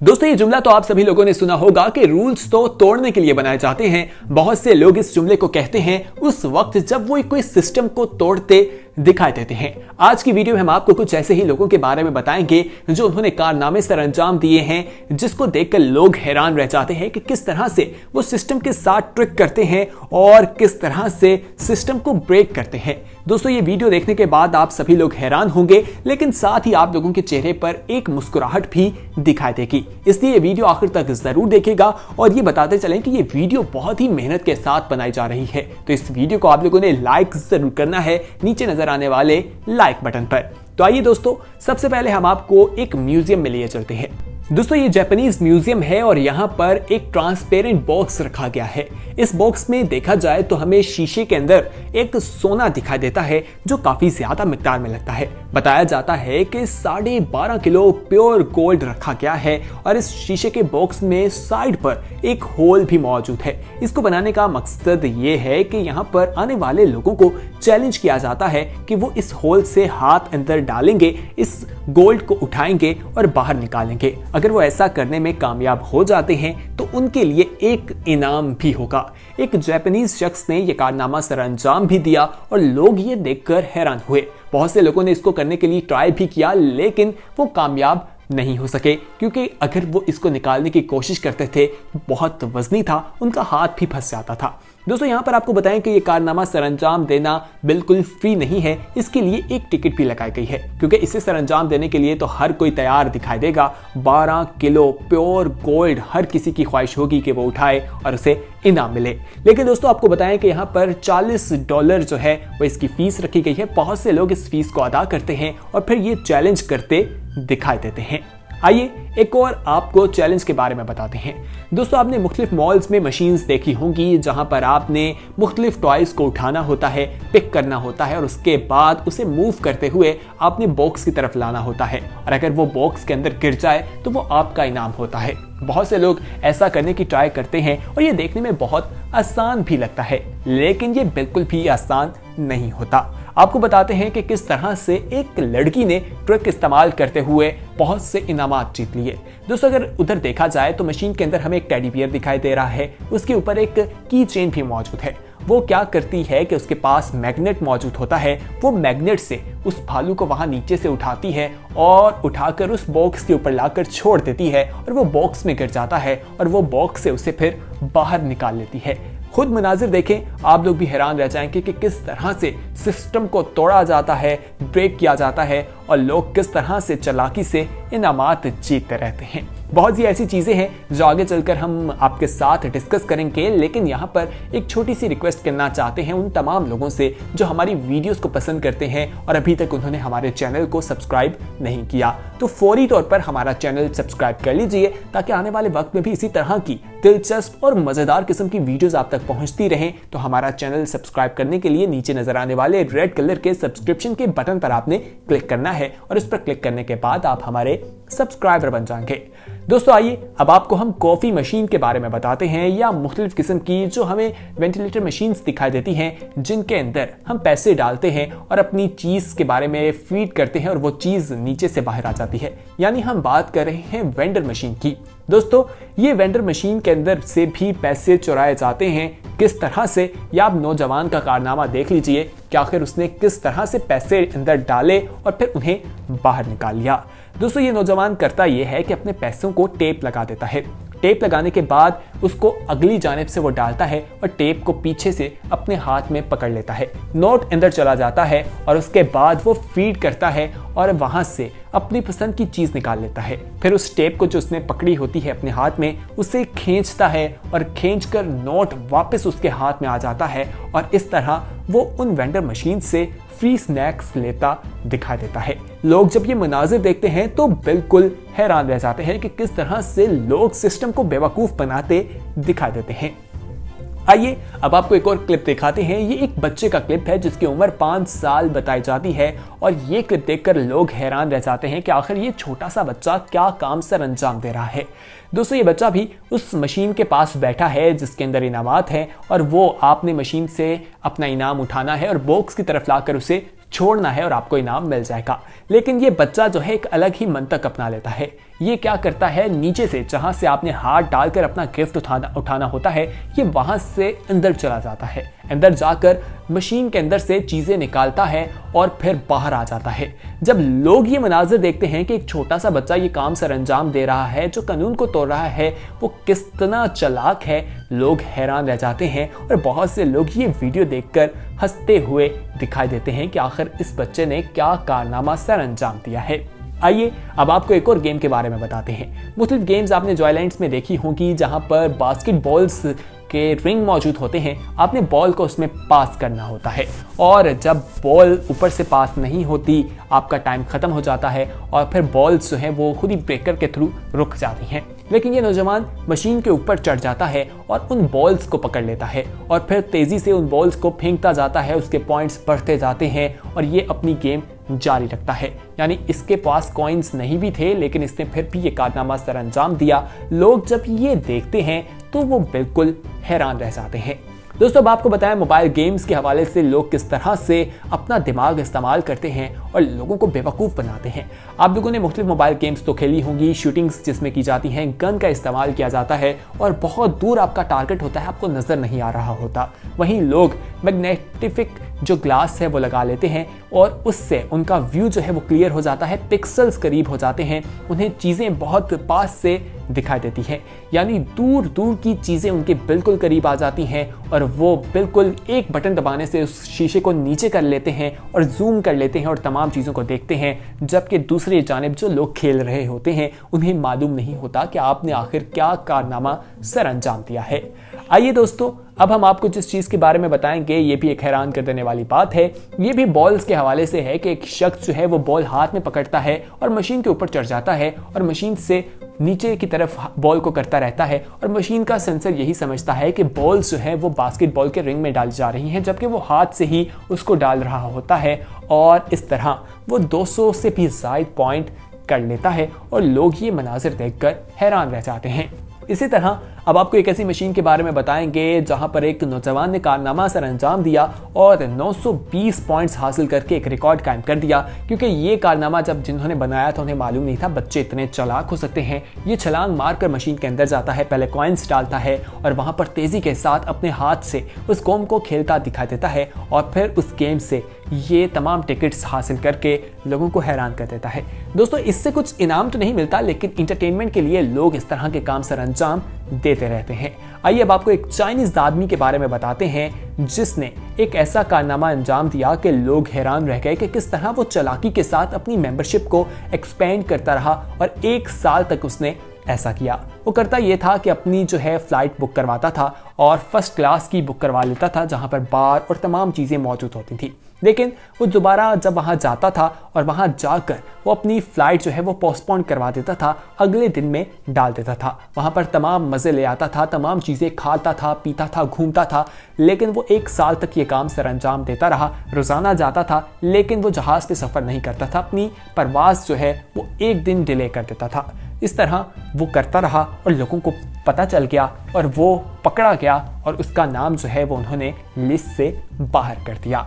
दोस्तों ये जुमला तो आप सभी लोगों ने सुना होगा कि रूल्स तो तोड़ने के लिए बनाए जाते हैं। बहुत से लोग इस जुमले को कहते हैं उस वक्त जब वो कोई सिस्टम को तोड़ते दिखाई देते हैं। आज की वीडियो में हम आपको कुछ ऐसे ही लोगों के बारे में बताएंगे जो उन्होंने कारनामे सर अंजाम दिए हैं जिसको देखकर लोग हैरान रह जाते हैं कि किस तरह से वो सिस्टम के साथ ट्रिक करते हैं और किस तरह से सिस्टम को ब्रेक करते हैं। दोस्तों ये वीडियो देखने के बाद आप सभी लोग हैरान होंगे, लेकिन साथ ही आप लोगों के चेहरे पर एक मुस्कुराहट भी दिखाई देगी। इसलिए ये वीडियो आखिर तक जरूर देखिएगा और ये बताते चलें कि ये वीडियो बहुत ही मेहनत के साथ बनाई जा रही है। तो इस वीडियो को आप लोगों ने लाइक जरूर करना है नीचे नजर आने वाले लाइक बटन पर। तो आइए दोस्तों, सबसे पहले हम आपको एक म्यूजियम में लिए चलते हैं। दोस्तों ये जापानीज म्यूजियम है और यहाँ पर एक ट्रांसपेरेंट बॉक्स रखा गया है। इस बॉक्स में देखा जाए तो हमें शीशे के अंदर एक सोना दिखाई देता है जो काफी ज्यादा मिकदार में लगता है। बताया जाता है कि 12.5 किलो प्योर गोल्ड रखा गया है और इस शीशे के बॉक्स में साइड पर एक होल भी मौजूद है। इसको बनाने का मकसद ये है कि यहाँ पर आने वाले लोगों को चैलेंज किया जाता है कि वो इस होल से हाथ अंदर डालेंगे, इस गोल्ड को उठाएंगे और बाहर निकालेंगे। अगर वो ऐसा करने में कामयाब हो जाते हैं तो उनके लिए एक इनाम भी होगा। एक जापानीज शख्स ने यह कारनामा सर अंजाम भी दिया और लोग ये देखकर हैरान हुए। बहुत से लोगों ने इसको करने के लिए ट्राई भी किया, लेकिन वो कामयाब नहीं हो सके क्योंकि अगर वो इसको निकालने की कोशिश करते थे, बहुत वजनी था, उनका हाथ भी फंस जाता था। दोस्तों यहाँ पर आपको बताएं कि ये कारनामा सरअंजाम देना बिल्कुल फ्री नहीं है, इसके लिए एक टिकट भी लगाई गई है क्योंकि इसे सरअंजाम देने के लिए तो हर कोई तैयार दिखाई देगा। 12 किलो प्योर गोल्ड हर किसी की ख्वाहिश होगी कि वो उठाए और उसे इनाम मिले। लेकिन दोस्तों आपको बताएं कि यहाँ पर $40 जो है वो इसकी फीस रखी गई है। बहुत से लोग इस फीस को अदा करते हैं और फिर ये चैलेंज करते दिखाई देते हैं। आइए एक और आपको चैलेंज के बारे में बताते हैं। दोस्तों आपने मुख्तलिफ मॉल्स में मशीन्स देखी होंगी जहां पर आपने मुख्तलिफ टॉयज को उठाना होता है, पिक करना होता है और उसके बाद उसे मूव करते हुए आपने बॉक्स की तरफ लाना होता है और अगर वो बॉक्स के अंदर गिर जाए तो वो आपका इनाम होता है। बहुत से लोग ऐसा करने की ट्राई करते हैं और ये देखने में बहुत आसान भी लगता है, लेकिन ये बिल्कुल भी आसान नहीं होता। आपको बताते हैं कि किस तरह से एक लड़की ने ट्रिक इस्तेमाल करते हुए बहुत से इनामात जीत लिए। दोस्तों अगर उधर देखा जाए तो मशीन के अंदर हमें एक टेडी बियर दिखाई दे रहा है, उसके ऊपर एक की चेन भी मौजूद है। वो क्या करती है कि उसके पास मैग्नेट मौजूद होता है, वो मैग्नेट से उस भालू को वहां नीचे से उठाती है और उठाकर उस बॉक्स के ऊपर लाकर छोड़ देती है और वो बॉक्स में गिर जाता है और वो बॉक्स से उसे फिर बाहर निकाल लेती है। खुद मनाजिर देखें, आप लोग भी हैरान रह जाएंगे कि किस तरह से सिस्टम को तोड़ा जाता है, ब्रेक किया जाता है और लोग किस तरह से चालाकी से इनामात जीतते रहते हैं। बहुत सी ऐसी चीजें हैं जो आगे चलकर हम आपके साथ डिस्कस करेंगे, लेकिन यहाँ पर एक छोटी सी रिक्वेस्ट करना चाहते हैं उन तमाम लोगों से जो हमारी वीडियोस को पसंद करते हैं और अभी तक उन्होंने हमारे चैनल को सब्सक्राइब नहीं किया, तो फौरी तौर पर हमारा चैनल सब्सक्राइब कर लीजिए ताकि आने वाले वक्त में भी इसी तरह की दिलचस्प और मजेदार किस्म की वीडियोस आप तक पहुंचती रहें। तो हमारा चैनल सब्सक्राइब करने के लिए नीचे नजर आने वाले रेड कलर के सब्सक्रिप्शन के बटन पर आपने क्लिक करना है और इस पर क्लिक करने के बाद आप हमारे सब्सक्राइबर बन जाएंगे। दोस्तों आइए अब आपको हम कॉफी मशीन के बारे में बताते हैं या मुख्तलिफ किस्म की जो हमें वेंटिलेटर मशीन्स दिखाई देती हैं जिनके अंदर हम पैसे डालते हैं और अपनी चीज के बारे में फीड करते हैं और वो चीज नीचे से बाहर आ जाती है, यानी हम बात कर रहे हैं वेंडर मशीन की। दोस्तों ये वेंडर मशीन के अंदर से भी पैसे चुराए जाते हैं। किस तरह से, या आप नौजवान का कारनामा देख लीजिए कि आखिर उसने किस तरह से पैसे अंदर डाले और फिर उन्हें बाहर निकाल लिया। दोस्तों ये नौजवान करता यह है कि अपने पैसों को टेप लगा देता है। टेप लगाने के बाद उसको अगली जानिब से वो डालता है और टेप को पीछे से अपने हाथ में पकड़ लेता है। नोट अंदर चला जाता है और उसके बाद वो फीड करता है और वहां से अपनी पसंद की चीज निकाल लेता है। फिर उस टेप को जो उसने पकड़ी होती है अपने हाथ में, उसे खींचता है और खींचकर नोट वापस उसके हाथ में आ जाता है और इस तरह वो उन वेंडर मशीन से फ्री स्नैक्स लेता दिखाई देता है। लोग जब ये मनाजिर देखते हैं तो बिल्कुल हैरान रह जाते हैं कि किस तरह से लोग सिस्टम को बेवकूफ बनाते दिखाई देते हैं। आइए अब आपको एक और क्लिप दिखाते हैं। ये एक बच्चे का क्लिप है जिसकी उम्र 5 साल बताई जाती है और ये क्लिप देखकर लोग हैरान रह जाते हैं कि आखिर ये छोटा सा बच्चा क्या काम सर अंजाम दे रहा है। दोस्तों ये बच्चा भी उस मशीन के पास बैठा है जिसके अंदर इनामात है और वो आपने मशीन से अपना इनाम उठाना है और बॉक्स की तरफ लाकर उसे छोड़ना है और आपको इनाम मिल जाएगा। लेकिन ये बच्चा जो है एक अलग ही मंतक अपना लेता है। ये क्या करता है, नीचे से जहां से आपने हाथ डालकर अपना गिफ्ट उठाना होता है, ये वहां से अंदर चला जाता है। अंदर जाकर मशीन के अंदर से चीजें निकालता है और फिर बाहर आ जाता है। जब लोग ये मनाजिर देखते हैं कि एक छोटा सा बच्चा ये काम सर अंजाम दे रहा है, जो कानून को तोड़ रहा है, वो कितना चालाक है, लोग हैरान रह जाते हैं। और बहुत से लोग ये वीडियो देखकर हंसते हुए दिखाई देते हैं कि आखिर इस बच्चे ने क्या कारनामा सर अंजाम दिया है। आइए अब आपको एक और गेम के बारे में बताते हैं। मुख्तलिफ गेम्स आपने जॉयलैंड्स में देखी होंगी, जहां पर बास्केटबॉल्स के रिंग मौजूद होते हैं। आपने बॉल को उसमें पास करना होता है और जब बॉल ऊपर से पास नहीं होती, आपका टाइम खत्म हो जाता है और फिर बॉल्स जो है वो खुद ही ब्रेकर के थ्रू रुक जाती हैं। लेकिन ये नौजवान मशीन के ऊपर चढ़ जाता है और उन बॉल्स को पकड़ लेता है और फिर तेजी से उन बॉल्स को फेंकता जाता है। उसके पॉइंट्स बढ़ते जाते हैं और ये अपनी गेम जारी रखता है। यानी इसके पास कॉइन्स नहीं भी थे, लेकिन इसने फिर भी ये कारनामा सर अंजाम दिया। लोग जब ये देखते हैं तो वो बिल्कुल हैरान रह जाते हैं। दोस्तों, अब आपको बताएं मोबाइल गेम्स के हवाले से लोग किस तरह से अपना दिमाग इस्तेमाल करते हैं और लोगों को बेवकूफ़ बनाते हैं। आप लोगों ने मुख्तलिफ मोबाइल गेम्स तो खेली होंगी, शूटिंग्स जिसमें की जाती हैं, गन का इस्तेमाल किया जाता है और बहुत दूर आपका टारगेट होता है, आपको नज़र नहीं आ रहा होता। वहीं लोग मैग्नेटिफिक जो ग्लास है वो लगा लेते हैं और उससे उनका व्यू जो है वो क्लियर हो जाता है, पिक्सल्स करीब हो जाते हैं, उन्हें चीज़ें बहुत पास से दिखाई देती हैं। यानी दूर दूर की चीज़ें उनके बिल्कुल करीब आ जाती हैं और वो बिल्कुल एक बटन दबाने से उस शीशे को नीचे कर लेते हैं और जूम कर लेते हैं और तमाम चीज़ों को देखते हैं। जबकि दूसरी जानिब जो लोग खेल रहे होते हैं उन्हें मालूम नहीं होता कि आपने आखिर क्या कारनामा सर अंजाम दिया है। आइए दोस्तों, अब हम आपको जिस चीज़ के बारे में बताएंगे ये भी एक हैरान कर देने वाली बात है। ये भी बॉल्स के हवाले से है कि एक शख्स जो है वो बॉल हाथ में पकड़ता है और मशीन के ऊपर चढ़ जाता है और मशीन से नीचे की तरफ बॉल को करता रहता है और मशीन का सेंसर यही समझता है कि बॉल्स जो है वो बास्केटबॉल के रिंग में डाली जा रही हैं, जबकि वो हाथ से ही उसको डाल रहा होता है और इस तरह वो 200 से भी ज़ायद पॉइंट कर लेता है और लोग ये मनाजिर देखकर हैरान रह जाते हैं। इसी तरह अब आपको एक ऐसी मशीन के बारे में बताएंगे जहां पर एक नौजवान ने कारनामा सर अंजाम दिया और 920 पॉइंट्स हासिल करके एक रिकॉर्ड कायम कर दिया। क्योंकि ये कारनामा जब जिन्होंने बनाया था उन्हें मालूम नहीं था बच्चे इतने चालाक हो सकते हैं। ये छलांग मारकर मशीन के अंदर जाता है, पहले कॉइन्स डालता है और वहां पर तेजी के साथ अपने हाथ से उस गेम को खेलता दिखाई देता है और फिर उस गेम से ये तमाम टिकट्स हासिल करके लोगों को हैरान कर देता है। दोस्तों, इससे कुछ इनाम तो नहीं मिलता, लेकिन इंटरटेनमेंट के लिए लोग इस तरह के काम सर अंजाम देते रहते हैं। आइए अब आपको एक चाइनीज आदमी के बारे में बताते हैं जिसने एक ऐसा कारनामा अंजाम दिया कि लोग हैरान रह गए कि किस तरह वो चालाकी के साथ अपनी मेंबरशिप को एक्सपेंड करता रहा और 1 साल तक उसने ऐसा किया। वो करता ये था कि अपनी जो है फ्लाइट बुक करवाता था और फर्स्ट क्लास की बुक करवा लेता था जहां पर बार और तमाम चीज़ें मौजूद होती थी। लेकिन वो दोबारा जब वहां जाता था और वहां जाकर वो अपनी फ्लाइट जो है वो पोस्टपोन करवा देता था, अगले दिन में डाल देता था। वहां पर तमाम मज़े ले आता था, तमाम चीज़ें खाता था, पीता था, घूमता था। लेकिन वो 1 साल तक ये काम सर अंजाम देता रहा। रोज़ाना जाता था लेकिन वो जहाज़ पे सफ़र नहीं करता था, अपनी परवाज़ जो है वो 1 दिन डिले कर देता था। इस तरह वो करता रहा और लोगों को पता चल गया और वो पकड़ा गया और उसका नाम जो है वो उन्होंने लिस्ट से बाहर कर दिया।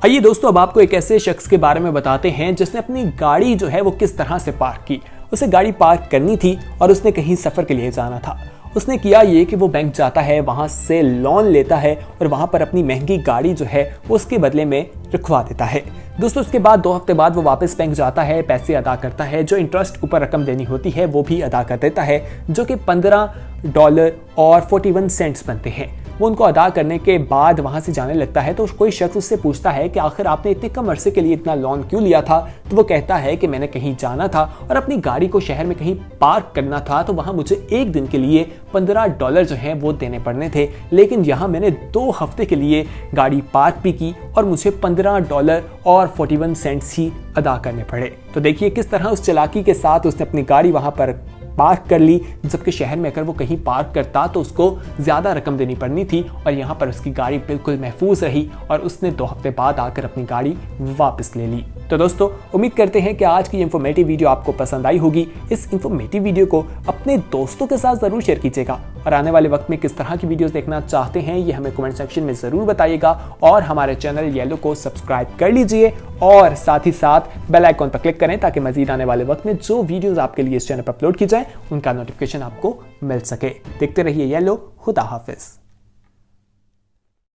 आइए दोस्तों, अब आपको एक ऐसे शख्स के बारे में बताते हैं जिसने अपनी गाड़ी जो है वो किस तरह से पार्क की। उसे गाड़ी पार्क करनी थी और उसने कहीं सफ़र के लिए जाना था। उसने किया ये कि वो बैंक जाता है, वहाँ से लोन लेता है और वहाँ पर अपनी महंगी गाड़ी जो है वो उसके बदले में रखवा देता है। दोस्तों, उसके बाद 2 हफ्ते बाद वो वापस बैंक जाता है, पैसे अदा करता है, जो इंटरेस्ट ऊपर रकम देनी होती है वो भी अदा कर देता है, जो कि $15 और 41 सेंट्स बनते हैं। वो उनको अदा करने के बाद वहाँ से जाने लगता है तो कोई शख्स उससे पूछता है कि आखिर आपने इतने कम अरसे के लिए इतना लोन क्यों लिया था। तो वो कहता है कि मैंने कहीं जाना था और अपनी गाड़ी को शहर में कहीं पार्क करना था, तो वहाँ मुझे 1 दिन के लिए $15 जो हैं वो देने पड़ने थे। लेकिन यहाँ मैंने 2 हफ्ते के लिए गाड़ी पार्क भी की और मुझे $15 और 41 सेंट्स ही अदा करने पड़े। तो देखिए किस तरह उस चालाकी के साथ उसने अपनी गाड़ी वहाँ पर पार्क कर ली, जबकि शहर में अगर वो कहीं पार्क करता तो उसको ज़्यादा रकम देनी पड़नी थी और यहाँ पर उसकी गाड़ी बिल्कुल महफूज रही और उसने 2 हफ्ते बाद आकर अपनी गाड़ी वापस ले ली। तो दोस्तों, उम्मीद करते हैं कि आज की इंफॉर्मेटिव वीडियो आपको पसंद आई होगी। इस इंफॉर्मेटिव वीडियो को अपने दोस्तों के साथ ज़रूर शेयर कीजिएगा और आने वाले वक्त में किस तरह की वीडियोस देखना चाहते हैं ये हमें कमेंट सेक्शन में जरूर बताइएगा। और हमारे चैनल येलो को सब्सक्राइब कर लीजिए और साथ ही साथ बेल आइकॉन पर क्लिक करें ताकि मजीद आने वाले वक्त में जो वीडियोस आपके लिए इस चैनल पर अपलोड की जाए उनका नोटिफिकेशन आपको मिल सके। देखते रहिए येलो। खुदा हाफिज।